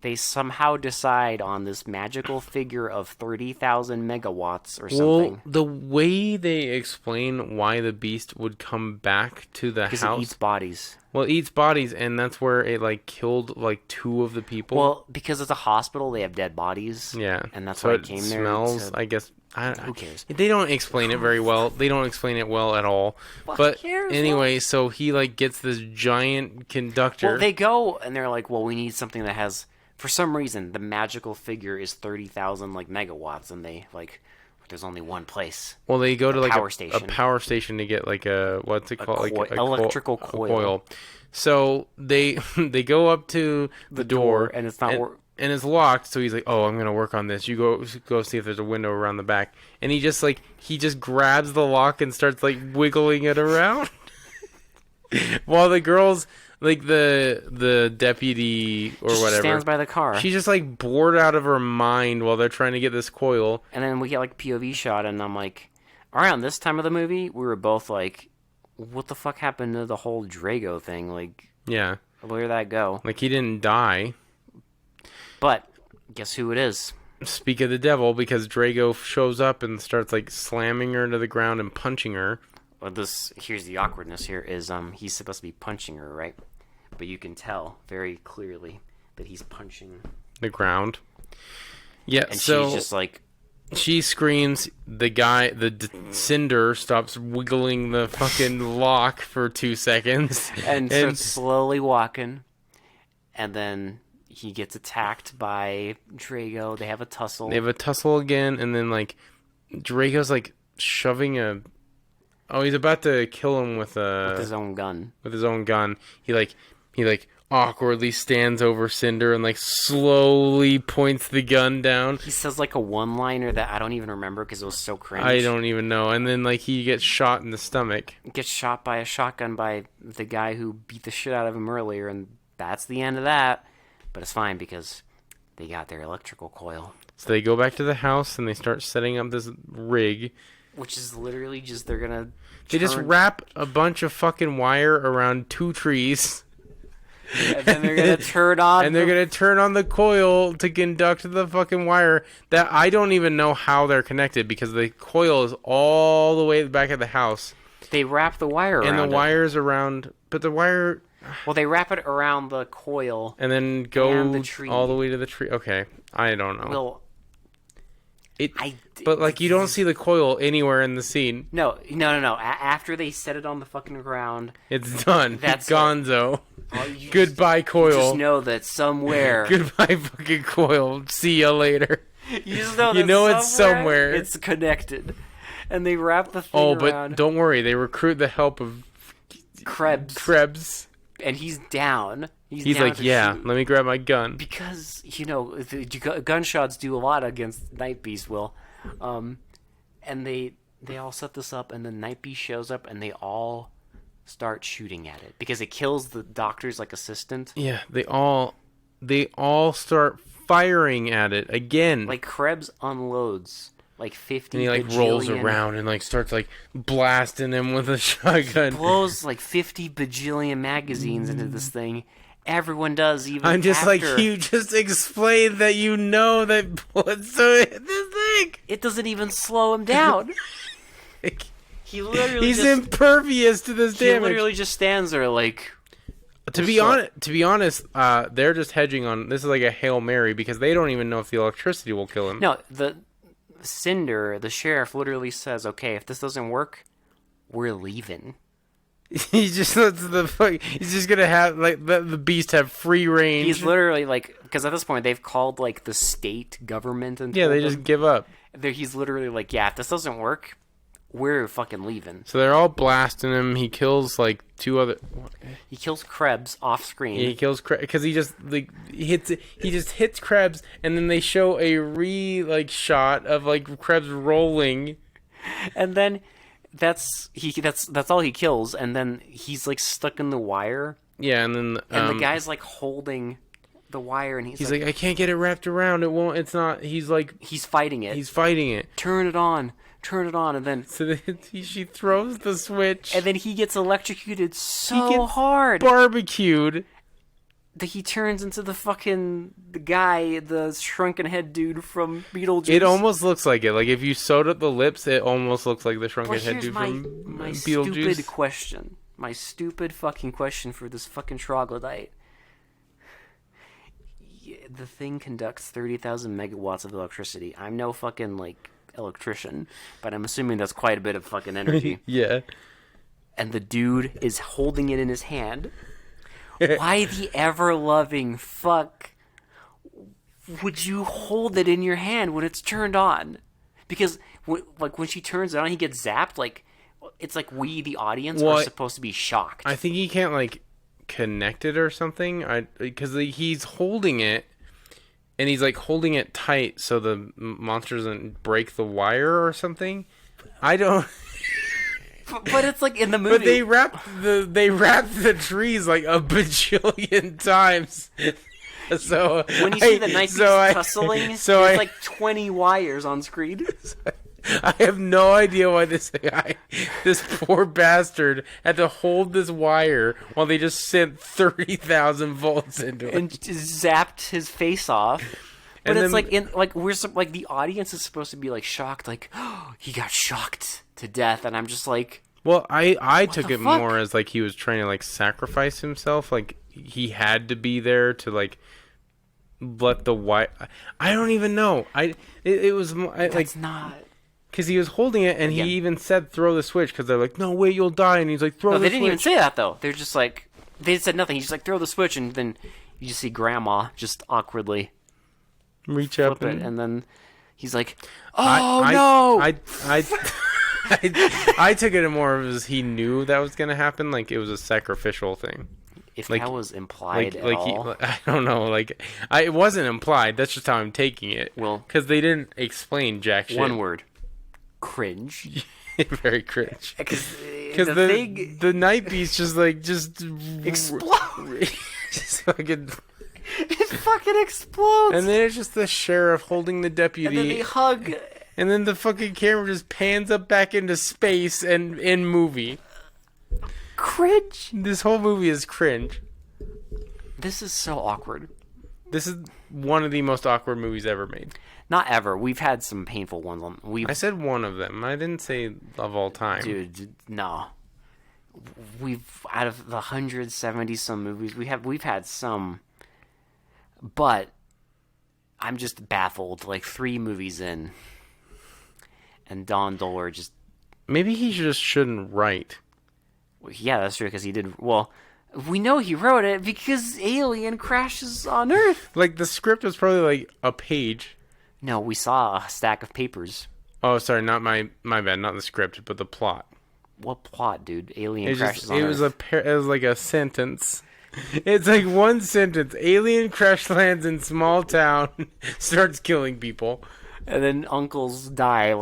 they somehow decide on this magical figure of 30,000 megawatts or something. Well, the way they explain why the beast would come back to the house... Because it eats bodies. Well, it eats bodies, and that's where it, like, killed, like, 2 of the people. Well, because it's a hospital, they have dead bodies. Yeah. And that's so why it came there. Smells, I guess... Who cares? They don't explain it very well. They don't explain it well at all. But anyway, so he, like, gets this giant conductor. Well, they go, and they're like, well, we need something that has... For some reason, the magical figure is 30,000 like megawatts, and they like there's only one place. Well, they go to like a power station to get like a what's it called, like a electrical coil. So they go up to the door, and it's not and it's locked. So he's like, "Oh, I'm gonna work on this. You go see if there's a window around the back." And he just grabs the lock and starts like wiggling it around, while the girls. Like the deputy or just whatever stands by the car. She's just like bored out of her mind while they're trying to get this coil. And then we get like a POV shot, and I'm like, around this time of the movie, we were both like, what the fuck happened to the whole Drago thing? Like, yeah, where did that go? Like he didn't die. But guess who it is? Speak of the devil, because Drago shows up and starts like slamming her to the ground and punching her. Well, here's the awkwardness here is he's supposed to be punching her, right? But you can tell very clearly that he's punching the ground. Yeah, and so she's just like she screams. The Cinder stops wiggling the fucking lock for 2 seconds and starts slowly walking, and then he gets attacked by Drago. They have a tussle. They have a tussle again, and then like Drago's like shoving a. Oh, he's about to kill him with his own gun. With his own gun, he awkwardly stands over Cinder and like slowly points the gun down. He says like a one-liner that I don't even remember because it was so cringe. I don't even know. And then like he gets shot in the stomach. Gets shot by a shotgun by the guy who beat the shit out of him earlier, and that's the end of that. But it's fine because they got their electrical coil. So they go back to the house and they start setting up this rig. Which is literally just They just wrap a bunch of fucking wire around 2 trees. And then they're going to turn on... And they're going to turn on the coil to conduct the fucking wire that I don't even know how they're connected because the coil is all the way at the back of the house. They wrap the wire around And the wire's around... But the wire... Well, they wrap it around the coil. And then go all the way to the tree. Okay. I don't know. Well... But like you don't see the coil anywhere in the scene. No. After they set it on the fucking ground, it's done. That's Gonzo. Goodbye, coil. You just know that somewhere. Goodbye, fucking coil. See ya later. You just know that it's somewhere. It's connected, and they wrap the thing around. Oh, but don't worry. They recruit the help of Krebs. And he's down. He's like, yeah, let me grab my gun. Because, the gunshots do a lot against Nightbeast, Will. And they all set this up, and then Nightbeast shows up, and they all start shooting at it. Because it kills the doctor's, assistant. Yeah, they all start firing at it again. Like, Krebs unloads... 50 and he rolls around and starts blasting him with a shotgun. He blows 50 bajillion magazines into this thing. Everyone does, even I'm just after. You just explained that that bullets hit this thing. It doesn't even slow him down. He's impervious to this damage. He literally just stands there To be honest, they're just hedging on this is like a Hail Mary because they don't even know if the electricity will kill him. No, the Cinder, the sheriff, literally says, "Okay, if this doesn't work, we're leaving." He just lets he's just gonna have the beast have free range. He's literally because at this point they've called the state government and they just give up. He's literally yeah, if this doesn't work, we're fucking leaving. So they're all blasting him. He kills 2 other. He kills Krebs off screen. Yeah, he kills Krebs because he just hits Krebs, and then they show a shot of Krebs rolling, and then that's all he kills, and then he's stuck in the wire. Yeah, and then and the guy's holding the wire, and he's like, I can't get it wrapped around. It won't. It's not. He's like, he's fighting it. He's fighting it. Turn it on, and then she throws the switch, and then he gets electrocuted so hard, barbecued. That he turns into the guy, the shrunken head dude from Beetlejuice. It almost looks like it. Like if you sewed up the lips, it almost looks like the shrunken head dude from Beetlejuice. My stupid fucking question for this fucking troglodyte. Yeah, the thing conducts 30,000 megawatts of electricity. I'm no fucking electrician, but I'm assuming that's quite a bit of fucking energy. Yeah. And the dude is holding it in his hand. Why the ever-loving fuck would you hold it in your hand when it's turned on? Because when she turns it on, he gets zapped. It's like we, the audience, are supposed to be shocked. I think he can't connect it or something. Because he's holding it, and he's holding it tight so the monster doesn't break the wire or something. I don't. But it's in the movie. But they wrap the trees a bajillion times. So when you see the Nightbeast tussling, there's 20 wires on screen. I have no idea why this poor bastard, had to hold this wire while they just sent 30,000 volts into it and just zapped his face off. But it's the audience is supposed to be shocked, oh, he got shocked to death, and I'm just well, I took it more as he was trying to sacrifice himself, he had to be there to let the wire. I don't even know. It was that's not. Because he was holding it, and he even said, throw the switch, because they're no way, you'll die, and he's throw the switch. No, they didn't even say that, though. They're just they said nothing. He's just throw the switch, and then you just see Grandma just awkwardly reach up, and then he's oh, no! I took it more as he knew that was going to happen, it was a sacrificial thing. If that was implied at all. I don't know, it wasn't implied, that's just how I'm taking it. Well, because they didn't explain jack shit. One word. Cringe. Very cringe. Because the Nightbeast just explode. Just fucking. It fucking explodes. And then it's just the sheriff holding the deputy. And then they hug. And then the fucking camera just pans up back into space and in movie. Cringe. This whole movie is cringe. This is so awkward. This is one of the most awkward movies ever made. Not ever. We've had some painful ones. I said one of them. I didn't say of all time. Dude, no. Out of the 170 some movies, we've had some, but I'm just baffled. 3 movies in, and Don Dolar just. Maybe he just shouldn't write. Yeah, that's true, because he did. Well, we know he wrote it because Alien crashes on Earth. The script was probably a page. No, we saw a stack of papers. Oh, sorry, not my bad, not the script, but the plot. What plot, dude? Alien crashes on Earth. It was a sentence. It's one sentence. Alien crash lands in small town, starts killing people, and then uncles die.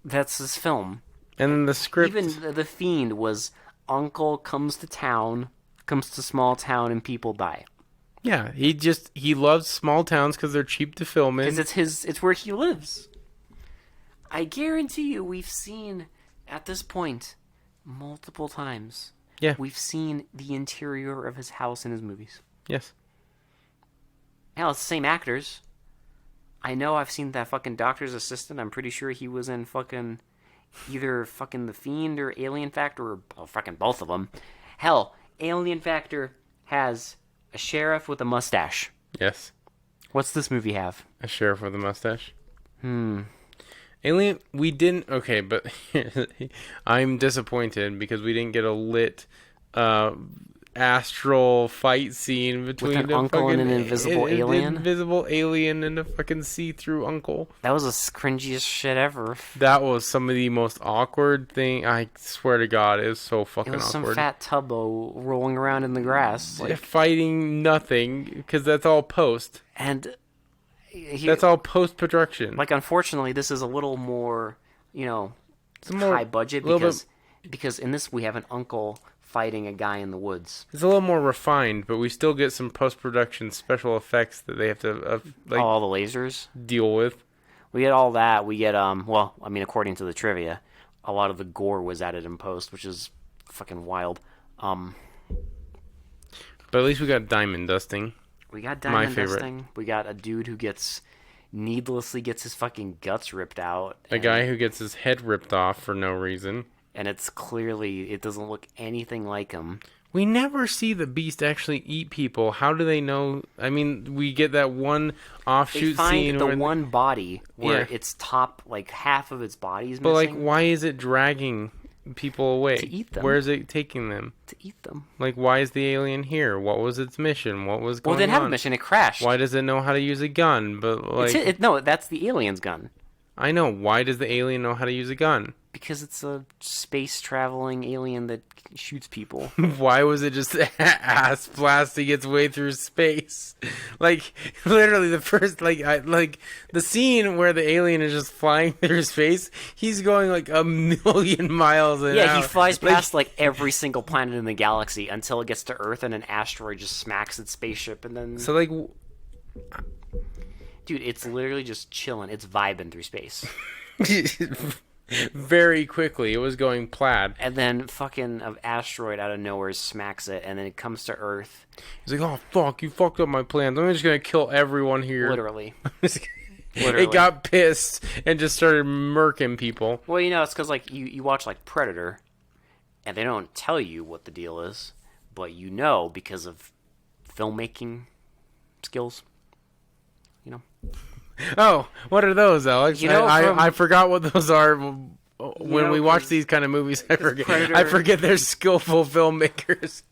That's his film. And then the script. Even the Fiend was uncle comes to small town, and people die. Yeah, he loves small towns because they're cheap to film in. Because it's where he lives. I guarantee you, we've seen at this point multiple times. Yeah, we've seen the interior of his house in his movies. Yes. Hell, it's the same actors. I know I've seen that fucking doctor's assistant. I'm pretty sure he was in either The Fiend or Alien Factor or fucking both of them. Hell, Alien Factor has a sheriff with a mustache. Yes. What's this movie have? A sheriff with a mustache. Alien, we didn't. Okay, but I'm disappointed because we didn't get a lit astral fight scene between with an uncle and an invisible alien. Invisible alien and a fucking see-through uncle. That was the cringiest shit ever. That was some of the most awkward thing. I swear to God, it was so fucking awkward. It was some fat tubbo rolling around in the grass, fighting nothing because that's all post. And that's all post-production. Unfortunately, this is a little more, high budget because in this we have an uncle fighting a guy in the woods. It's a little more refined, but we still get some post-production special effects that they have to all the lasers deal with. We get all that. We get well, I mean, according to the trivia, a lot of the gore was added in post, which is fucking wild. But at least we got diamond dusting. We got diamond dusting. We got a dude who needlessly gets his fucking guts ripped out. A guy who gets his head ripped off for no reason. And it doesn't look anything like him. We never see the Beast actually eat people. How do they know? I mean, we get that one offshoot scene. They find the one body where its top, like half of its body is missing. But like, why is it dragging people away? To eat them. Where is it taking them? To eat them. Like, why is the alien here? What was its mission? What was going on? Well, it didn't have a mission. It crashed. Why does it know how to use a gun? But like, no, that's the alien's gun. I know. Why does the alien know how to use a gun? Because it's a space-traveling alien that shoots people. Why was it just ass blasting its way through space? Like, literally, the first, the scene where the alien is just flying through space, he's going, like, 1,000,000 miles an hour. Yeah, he flies past, every single planet in the galaxy until it gets to Earth and an asteroid just smacks its spaceship, and then... So, like... Dude, it's literally just chilling. It's vibing through space. Very quickly, it was going plaid. And then fucking an asteroid out of nowhere smacks it, and then it comes to Earth. He's like, oh, fuck, you fucked up my plans. I'm just going to kill everyone here. Literally. It got pissed and just started murking people. Well, it's because, you watch, Predator, and they don't tell you what the deal is, but because of filmmaking skills. Oh, what are those, Alex? I forgot what those are. When we watch these kind of movies, I forget they're skillful filmmakers.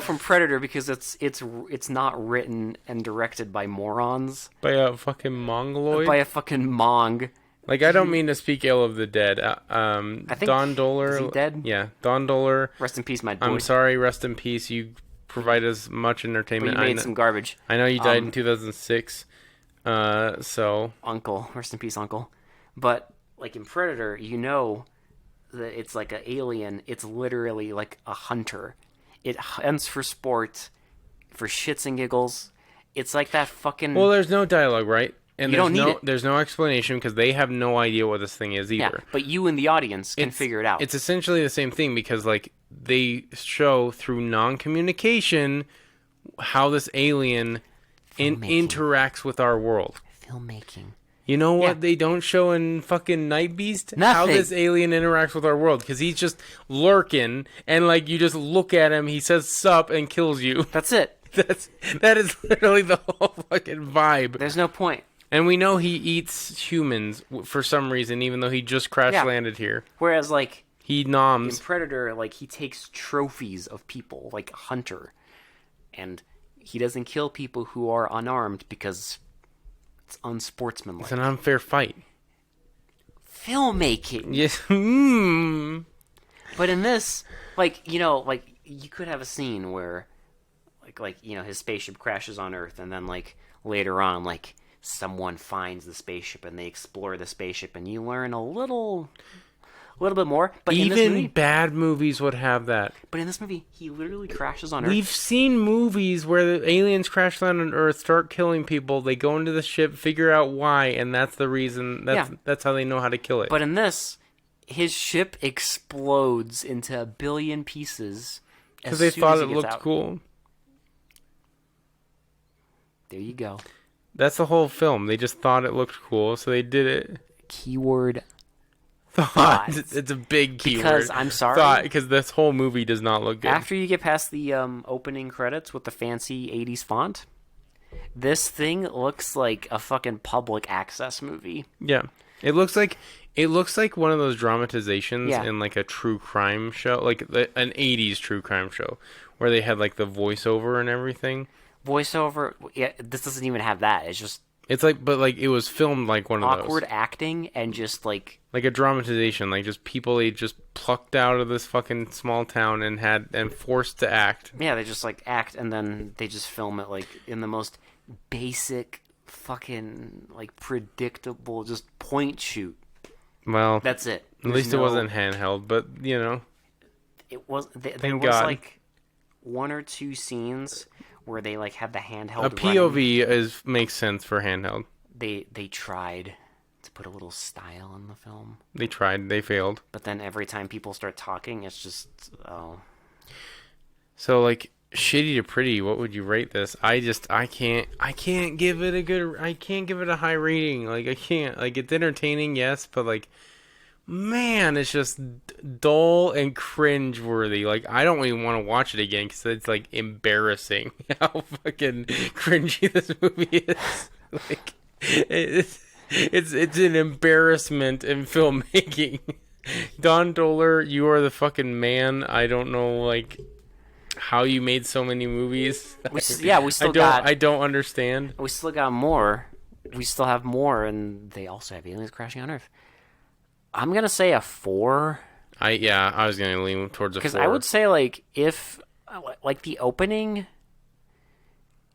From Predator, because it's not written and directed by morons. By a fucking mongoloid? By a fucking mong. I don't mean to speak ill of the dead. I think Don Dolar. Is he dead? Yeah, Don Dolar. Rest in peace, my boy. I'm sorry, rest in peace. You provide us much entertainment. But you made some garbage. I know you died in 2006. So Uncle, rest in peace, Uncle. But in Predator, that it's like an alien. It's literally like a hunter. It hunts for sport, for shits and giggles. It's like that fucking. Well, there's no dialogue, right? And you don't need it. There's no explanation because they have no idea what this thing is either. Yeah, but you in the audience can figure it out. It's essentially the same thing because they show through non-communication how this alien interacts with our world. Filmmaking. You know what they don't show in fucking Nightbeast? Nothing. How this alien interacts with our world. Because he's just lurking, and you just look at him, he says sup, and kills you. That's it. That is literally the whole fucking vibe. There's no point. And we know he eats humans for some reason, even though he just crash-landed here. Whereas, he noms. In Predator, he takes trophies of people, like a hunter. And... he doesn't kill people who are unarmed because it's unsportsmanlike. It's an unfair fight. Filmmaking. Yes. But in this, you could have a scene where, his spaceship crashes on Earth, and then, later on, someone finds the spaceship and they explore the spaceship, and you learn a little bit more. But even in this movie, bad movies would have that. But in this movie, he literally crashes on Earth. We've seen movies where the aliens crash land on Earth, start killing people. They go into the ship, figure out why, and that's the reason. That's how they know how to kill it. But in this, his ship explodes into 1 billion pieces because they thought it looked cool. There you go. That's the whole film. They just thought it looked cool, so they did it. Keyword. Thought. It's a big keyword. Because, I'm sorry. Thought, because this whole movie does not look good. After you get past the opening credits with the fancy 80s font, this thing looks like a fucking public access movie. Yeah. It looks like one of those dramatizations in a true crime show, an 80s true crime show, where they had the voiceover and everything. Voiceover? Yeah, this doesn't even have that. It's just... It's but it was filmed like one of those. Awkward acting and just like a dramatization, just people they just plucked out of this fucking small town and forced to act. Yeah, they just act and then they just film it in the most basic fucking predictable just point shoot. Well, that's it. At least it wasn't handheld, but It was there was like one or two scenes where they like had the handheld. A POV makes sense for handheld. They tried to put a little style in the film. They tried. They failed. But then every time people start talking, it's just So like shitty to pretty, what would you rate this? I can't give it a high rating. Like I can't. Like it's entertaining, yes, but like man, it's just dull and cringe-worthy. Like, I don't even want to watch it again because it's, like, embarrassing how fucking cringy this movie is. Like, it's an embarrassment in filmmaking. Don Dolar, you are the fucking man. I don't know, like, how you made so many movies. I don't understand. We still got more. We still have more, and they also have aliens crashing on Earth. I'm going to say a 4. I was going to lean towards a 4. Because I would say, like, if, like, the opening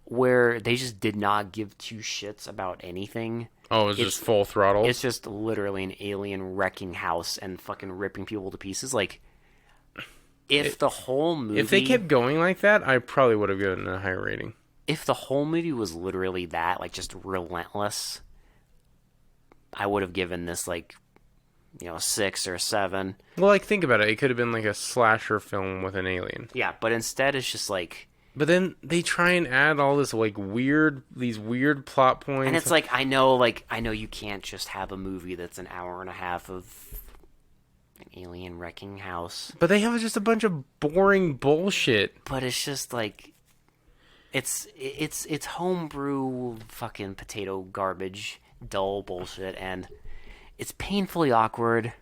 where they just did not give two shits about anything. Oh, it's just full throttle? It's just literally an alien wrecking house and fucking ripping people to pieces. Like, the whole movie... If they kept going like that, I probably would have given it a higher rating. If the whole movie was literally that, like, just relentless, I would have given this, like... 6 or 7. Well, like, think about it. It could have been like a slasher film with an alien. Yeah, but instead it's just like... But then they try and add all this, like, these weird plot points. And it's like, I know you can't just have a movie that's an hour and a half of an alien wrecking house. But they have just a bunch of boring bullshit. But it's just like... It's homebrew fucking potato garbage, dull bullshit, and... It's painfully awkward.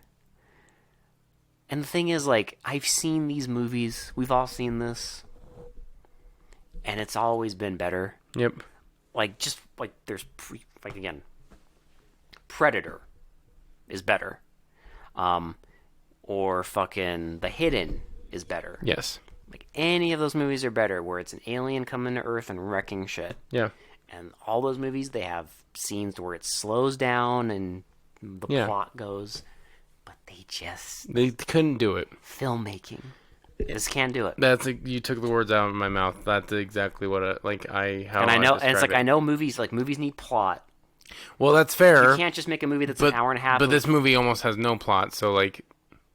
And the thing is, like, I've seen these movies. We've all seen this. And it's always been better. Yep. Like, just, like, again, Predator is better. Or fucking The Hidden is better. Yes. Like, any of those movies are better, where it's an alien coming to Earth and wrecking shit. Yeah. And all those movies, they have scenes where it slows down and... the plot goes, but they couldn't do it. Filmmaking, just can't do it. You took the words out of my mouth. That's exactly what I know movies need plot. Well, that's fair. You can't just make a movie that's an hour and a half. But this movie almost has no plot, so like,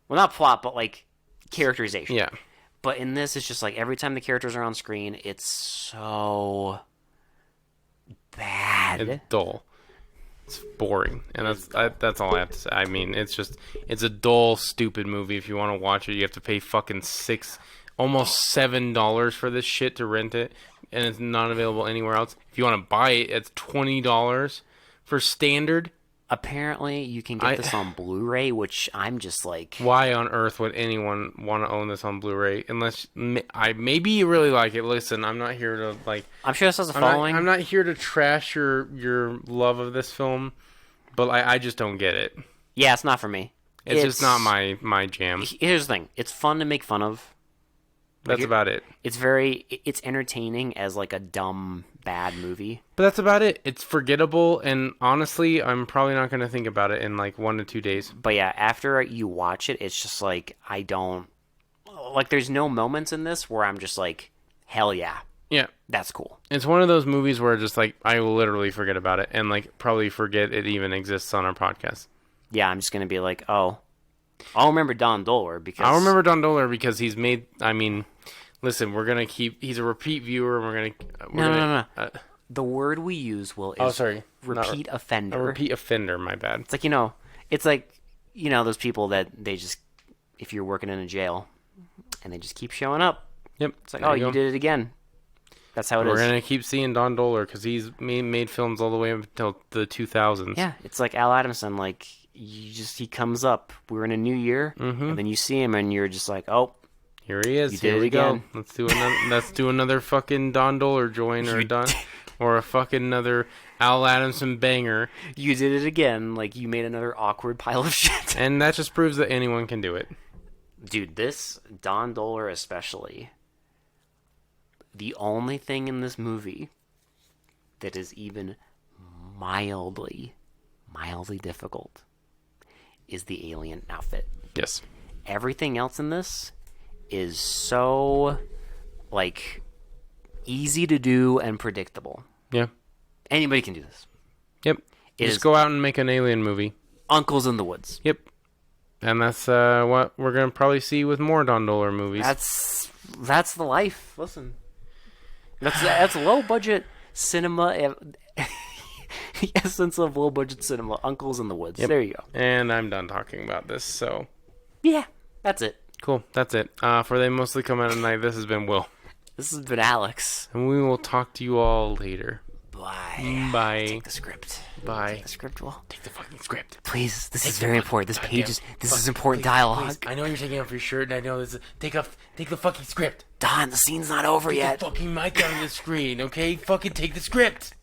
well, not plot, but like characterization. Yeah. But in this, it's just like every time the characters are on screen, it's so bad. It's dull. It's boring, and that's all I have to say. I mean, it's a dull, stupid movie. If you want to watch it, you have to pay fucking almost $7 for this shit to rent it, and it's not available anywhere else. If you want to buy it, it's $20 for standard. Apparently, you can get this on Blu-ray, which I'm just like... Why on earth would anyone want to own this on Blu-ray? Unless... maybe you really like it. Listen, I'm not here to, like... I'm sure this has a following. I'm not here to trash your love of this film, but I just don't get it. Yeah, it's not for me. It's just not my jam. Here's the thing. It's fun to make fun of. That's about it. It's entertaining as, like, a dumb, bad movie. But that's about it. It's forgettable, and honestly, I'm probably not going to think about it in, like, 1 to 2 days. But yeah, after you watch it, it's just, like, there's no moments in this where I'm just like, hell yeah. Yeah. That's cool. It's one of those movies where just, like, I will literally forget about it, and, like, probably forget it even exists on our podcast. Yeah, I'm just going to be like, oh... I'll remember Don Dolar because he's made... I mean, listen, we're going to keep... He's a repeat viewer, and we're going to... No. The word we use repeat offender. A repeat offender, my bad. It's like those people that they just... If you're working in a jail, and they just keep showing up. Yep. It's like, you did it again. That's how it is. We're going to keep seeing Don Dolar, because he's made films all the way up until the 2000s. Yeah, it's like Al Adamson, like... he comes up. We're in a new year, and then you see him, and you're just like, "Oh, here he is. Here we go. Let's do another fucking Don Dolar joint, or a fucking another Al Adamson banger. You did it again. Like you made another awkward pile of shit. And that just proves that anyone can do it, dude. This Don Dolar especially. The only thing in this movie that is even mildly difficult is the alien outfit. Yes. Everything else in this is so, like, easy to do and predictable. Yeah. Anybody can do this. Yep. Just go out and make an alien movie. Uncles in the Woods. Yep. And that's what we're going to probably see with more Don Dolar movies. That's the life. Listen. That's low-budget cinema. The essence of low-budget cinema. Uncles in the Woods. Yep. There you go. And I'm done talking about this, so... Yeah, that's it. Cool, that's it. For They Mostly Come Out at Night, this has been Will. This has been Alex. And we will talk to you all later. Bye. Bye. Take the script. Bye. Take the script, Will. Take the fucking script. Please, this is very important. This page is... This is important dialogue. Please. I know you're taking off your shirt, and I know this is... Take the fucking script. Don, the scene's not over yet. Take the fucking mic out of the screen, okay? Fucking take the script.